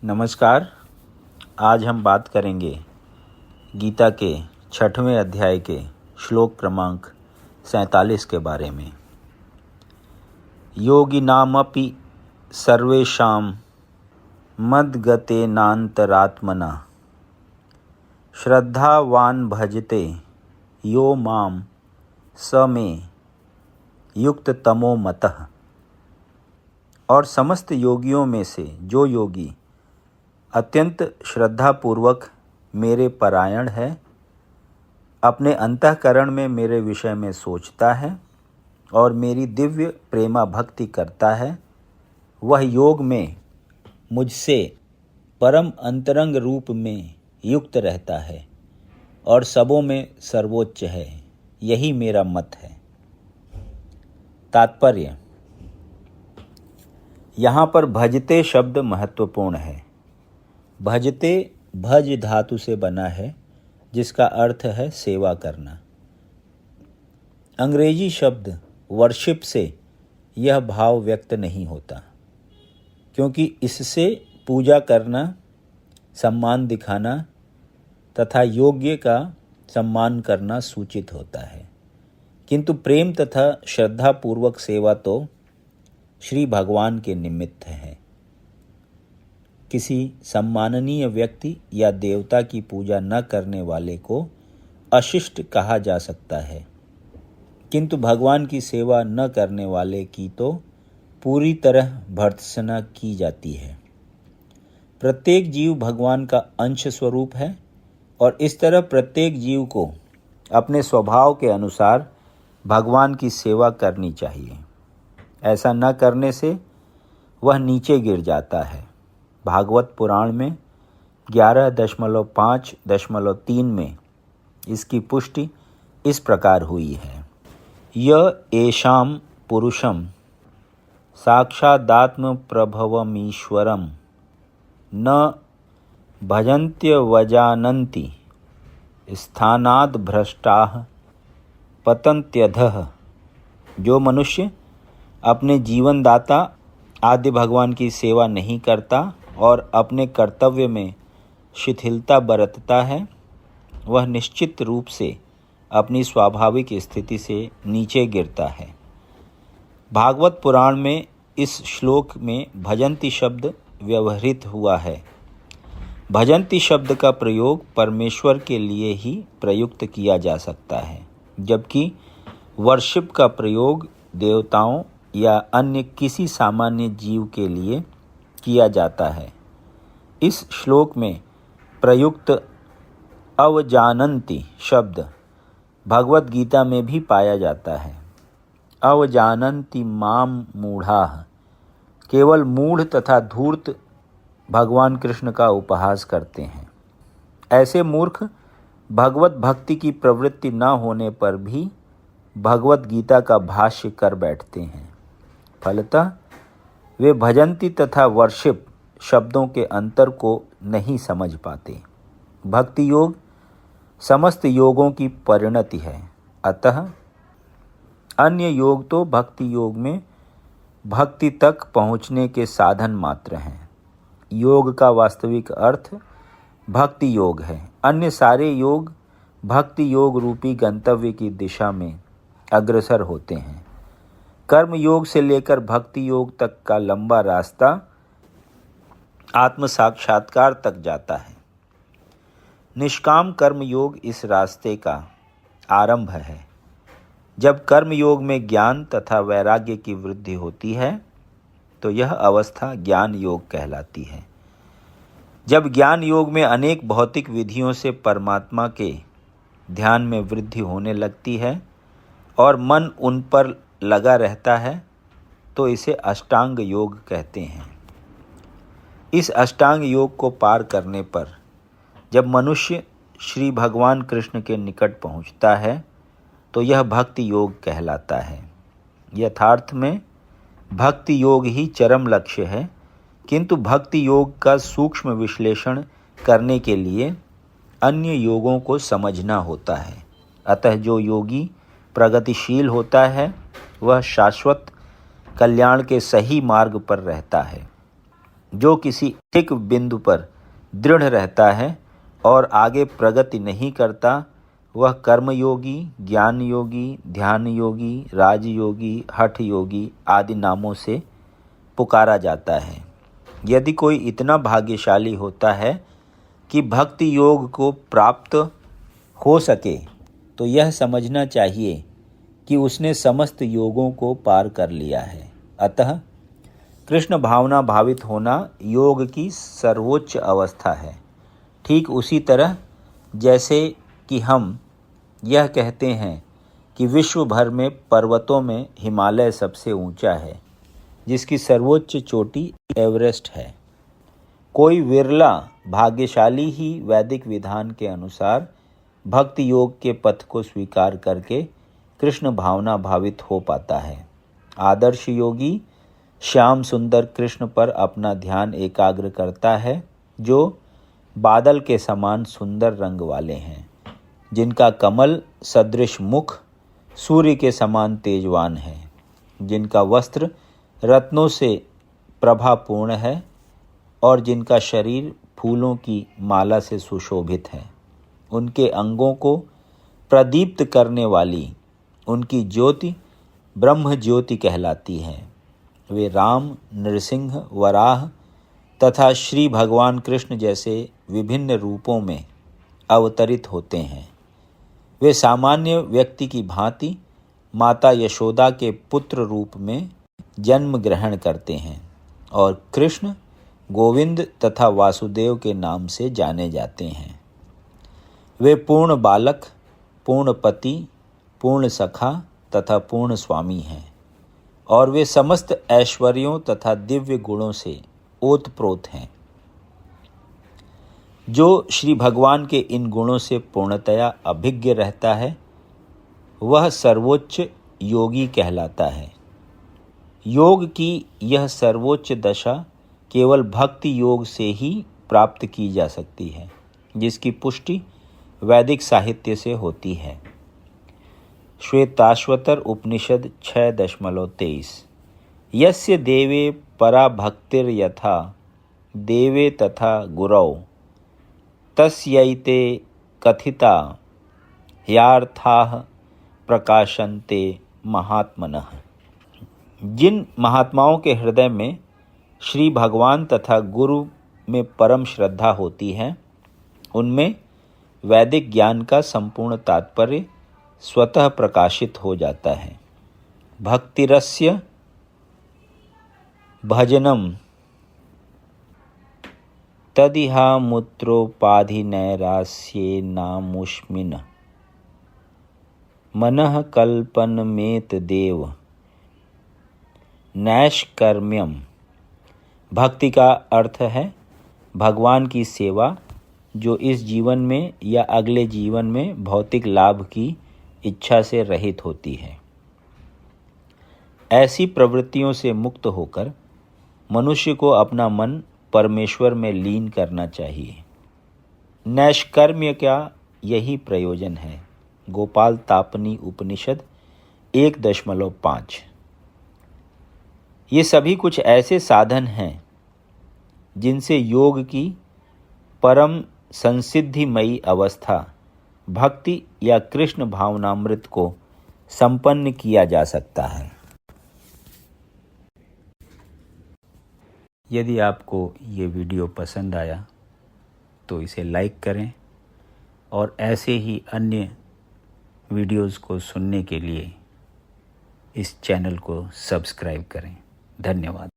नमस्कार। आज हम बात करेंगे गीता के 6वें अध्याय के श्लोक क्रमांक 47 के बारे में। योगिनामपि सर्वेषां मद्गतेनान्तरात्मना श्रद्धावान् भजते यो मां स मे युक्ततमो मतः। और समस्त योगियों में से जो योगी अत्यंत श्रद्धापूर्वक मेरे परायण है, अपने अंतःकरण में मेरे विषय में सोचता है और मेरी दिव्य प्रेमा भक्ति करता है, वह योग में मुझसे परम अंतरंग रूप में युक्त रहता है और सबों में सर्वोच्च है। यही मेरा मत है। तात्पर्य: यहाँ पर भजते शब्द महत्वपूर्ण है। भजते भज धातु से बना है, जिसका अर्थ है सेवा करना। अंग्रेजी शब्द वर्शिप से यह भाव व्यक्त नहीं होता, क्योंकि इससे पूजा करना, सम्मान दिखाना तथा योग्य का सम्मान करना सूचित होता है। किंतु प्रेम तथा श्रद्धापूर्वक सेवा तो श्री भगवान के निमित्त है। किसी सम्माननीय व्यक्ति या देवता की पूजा न करने वाले को अशिष्ट कहा जा सकता है, किंतु भगवान की सेवा न करने वाले की तो पूरी तरह भर्त्सना की जाती है। प्रत्येक जीव भगवान का अंश स्वरूप है और इस तरह प्रत्येक जीव को अपने स्वभाव के अनुसार भगवान की सेवा करनी चाहिए। ऐसा न करने से वह नीचे गिर जाता है। भागवत पुराण में 11.5.3 में इसकी पुष्टि इस प्रकार हुई है। य एषां पुरुषं साक्षादात्म प्रभवमीश्वरं न भजन्त्यवजानन्ति स्थानाद् भ्रष्टाः पतन्त्यधः। जो मनुष्य अपने जीवनदाता आदि भगवान की सेवा नहीं करता और अपने कर्तव्य में शिथिलता बरतता है, वह निश्चित रूप से अपनी स्वाभाविक स्थिति से नीचे गिरता है। भागवत पुराण में इस श्लोक में भजन्ति शब्द व्यवहृत हुआ है। भजन्ति शब्द का प्रयोग परमेश्वर के लिए ही प्रयुक्त किया जा सकता है, जबकि वर्शिप का प्रयोग देवताओं या अन्य किसी सामान्य जीव के लिए किया जाता है। इस श्लोक में प्रयुक्त अवजानन्ति शब्द भगवत गीता में भी पाया जाता है। अवजानन्ति माम मूढ़ाः। केवल मूढ़ तथा धूर्त भगवान कृष्ण का उपहास करते हैं। ऐसे मूर्ख भगवत भक्ति की प्रवृत्ति न होने पर भी भगवत गीता का भाष्य कर बैठते हैं। फलतः वे भजन्ति तथा वर्शिप शब्दों के अंतर को नहीं समझ पाते। भक्ति योग समस्त योगों की परिणति है, अतः अन्य योग तो भक्ति योग में भक्ति तक पहुँचने के साधन मात्र हैं। योग का वास्तविक अर्थ भक्ति योग है। अन्य सारे योग भक्ति योग रूपी गंतव्य की दिशा में अग्रसर होते हैं। कर्म योग से लेकर भक्ति योग तक का लंबा रास्ता आत्म साक्षात्कार तक जाता है। निष्काम कर्म योग इस रास्ते का आरंभ है। जब कर्म योग में ज्ञान तथा वैराग्य की वृद्धि होती है, तो यह अवस्था ज्ञान योग कहलाती है। जब ज्ञान योग में अनेक भौतिक विधियों से परमात्मा के ध्यान में वृद्धि होने लगती है और मन उन पर लगा रहता है, तो इसे अष्टांग योग कहते हैं। इस अष्टांग योग को पार करने पर जब मनुष्य श्री भगवान कृष्ण के निकट पहुंचता है, तो यह भक्ति योग कहलाता है। यथार्थ में भक्ति योग ही चरम लक्ष्य है, किंतु भक्ति योग का सूक्ष्म विश्लेषण करने के लिए अन्य योगों को समझना होता है। अतः जो योगी प्रगतिशील होता है, वह शाश्वत कल्याण के सही मार्ग पर रहता है। जो किसी एक बिंदु पर दृढ़ रहता है और आगे प्रगति नहीं करता, वह कर्मयोगी, ज्ञान योगी, ध्यान योगी, राजयोगी, हठ योगी आदि नामों से पुकारा जाता है। यदि कोई इतना भाग्यशाली होता है कि भक्ति योग को प्राप्त हो सके, तो यह समझना चाहिए कि उसने समस्त योगों को पार कर लिया है। अतः कृष्ण भावना भावित होना योग की सर्वोच्च अवस्था है। ठीक उसी तरह जैसे कि हम यह कहते हैं कि विश्व भर में पर्वतों में हिमालय सबसे ऊंचा है, जिसकी सर्वोच्च चोटी एवरेस्ट है। कोई विरला भाग्यशाली ही वैदिक विधान के अनुसार भक्ति योग के पथ को स्वीकार करके कृष्ण भावना भावित हो पाता है। आदर्श योगी श्याम सुंदर कृष्ण पर अपना ध्यान एकाग्र करता है, जो बादल के समान सुंदर रंग वाले हैं, जिनका कमल सदृश मुख सूर्य के समान तेजवान है, जिनका वस्त्र रत्नों से प्रभापूर्ण है और जिनका शरीर फूलों की माला से सुशोभित है। उनके अंगों को प्रदीप्त करने वाली उनकी ज्योति ब्रह्म ज्योति कहलाती है। वे राम, नृसिंह, वराह तथा श्री भगवान कृष्ण जैसे विभिन्न रूपों में अवतरित होते हैं। वे सामान्य व्यक्ति की भांति माता यशोदा के पुत्र रूप में जन्म ग्रहण करते हैं और कृष्ण, गोविंद तथा वासुदेव के नाम से जाने जाते हैं। वे पूर्ण बालक, पूर्ण पति, पूर्ण सखा तथा पूर्ण स्वामी हैं और वे समस्त ऐश्वर्यों तथा दिव्य गुणों से ओतप्रोत हैं। जो श्री भगवान के इन गुणों से पूर्णतया अभिज्ञ रहता है, वह सर्वोच्च योगी कहलाता है। योग की यह सर्वोच्च दशा केवल भक्ति योग से ही प्राप्त की जा सकती है, जिसकी पुष्टि वैदिक साहित्य से होती है। श्वेताश्वतर उपनिषद 6.23 यस्य देवे परा भक्तिर यथा देवे तथा गुरौ तस्यैते कथिता ह्यार्थाः प्रकाशन्ते महात्मनः। जिन महात्माओं के हृदय में श्री भगवान तथा गुरु में परम श्रद्धा होती है, उनमें वैदिक ज्ञान का संपूर्ण तात्पर्य स्वतः प्रकाशित हो जाता है। भक्तिरस्य भजनम तदिहा मूत्रोपाधिनैरास्ये नामुष्मिन् मनः कल्पनमेत देव नैष्कर्म्यम। भक्ति का अर्थ है भगवान की सेवा, जो इस जीवन में या अगले जीवन में भौतिक लाभ की इच्छा से रहित होती है। ऐसी प्रवृत्तियों से मुक्त होकर मनुष्य को अपना मन परमेश्वर में लीन करना चाहिए। नैष्कर्म्य का यही प्रयोजन है। गोपाल तापनी उपनिषद 1.5। ये सभी कुछ ऐसे साधन हैं जिनसे योग की परम संसिद्धिमयी अवस्था भक्ति या कृष्ण भावनामृत को संपन्न किया जा सकता है। यदि आपको ये वीडियो पसंद आया तो इसे लाइक करें और ऐसे ही अन्य वीडियोज़ को सुनने के लिए इस चैनल को सब्सक्राइब करें। धन्यवाद।